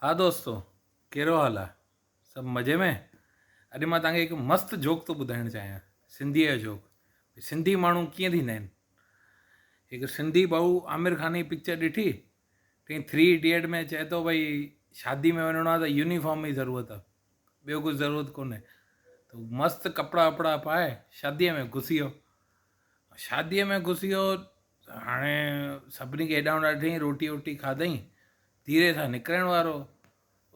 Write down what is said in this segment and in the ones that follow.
हाँ दोस्तों, कहिड़ो हाल आहे? सभु मज़े में? अॼु मां तव्हांखे हिकु मस्तु जोक थो ॿुधाइणु चाहियां, सिंधीअ जो जोक। सिंधी माण्हू कीअं थींदा आहिनि। हिकु सिंधी भाऊ आमिर ख़ान जी पिक्चर ॾिठी, तंहिं 3 इडियट में चए थो भई शादी में वञिणो आहे त यूनिफॉर्म जी ज़रूरत आहे, ॿियो कुझु ज़रूरत कोन्हे। त मस्तु कपिड़ा वपिड़ा पाए शादीअ में घुसी वियो। शादीअ में घुसी वियो, हाणे सभिनी खे हेॾां होॾां ॾिठईं, रोटी वोटी खाधईं, धीरे सां निकिरण वारो,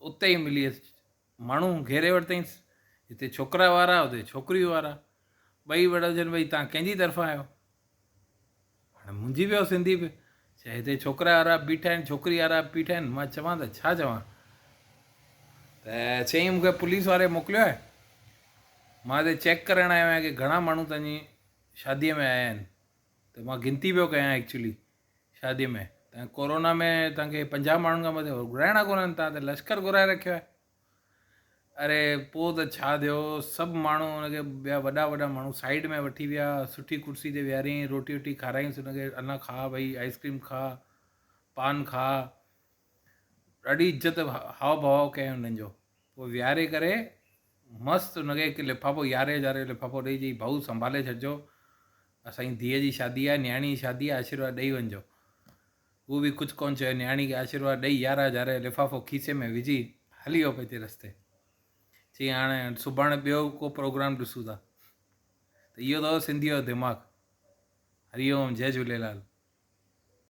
उते ई मिली वियसि माण्हू घेरे वरितईंसि। हिते छोकिरा वारा, हुते छोकिरियूं वारा, ॿई वॾा चवनि भई तव्हां कंहिंजी तरफ़ां आहियो। हाणे मुंहिंजी वियो सिंधी बि, चए हिते छोकिरा वारा बीठा आहिनि, छोकिरी वारा बीठा आहिनि, मां चवां त छा चवां। त चईं मूंखे पुलिस वारे मोकिलियो आहे, मां हिते चेक करणु आयो आहियां की घणा माण्हू तव्हांजी शादीअ में आया आहिनि। त मां गिनती पियो कयां एक्चुअली शादीअ में त कोरोना में तव्हांखे 50 माण्हुनि खां मथे घुराइणा कोन आहिनि, तव्हां त लश्कर घुराए रखियो आहे। अरे पोइ त छा थियो, सभु माण्हू हुनखे ॿिया वॾा वॾा माण्हू साइड में वठी विया, सुठी कुर्सी ते विहारियईं, रोटी वोटी खाराईंसि हुनखे, अञा खा भई आइस्क्रीम खा, पान खा, ॾाढी इज़त हाव भाव कयईं हुननि जो। पोइ विहारे करे मस्तु हुनखे हिकु लिफ़ाफ़ो 11,000 जो लिफ़ाफ़ो ॾेई, चई भाऊ संभाले छॾिजो, असांजी धीअ जी शादी आहे, न्याणी जी शादी आहे, आशीर्वाद ॾेई वञिजो। उहो बि कुझु कोन्ह चयो, न्याणी खे आशीर्वाद ॾेई 11,000 जो लिफ़ाफ़ो खीसे में विझी हली वियो पंहिंजे रस्ते। चई हाणे सुभाणे ॿियो को प्रोग्राम ॾिसूं था। त इहो अथव सिंधीअ जो दिमाग़ु। हरिओम, जय झूलेलाल।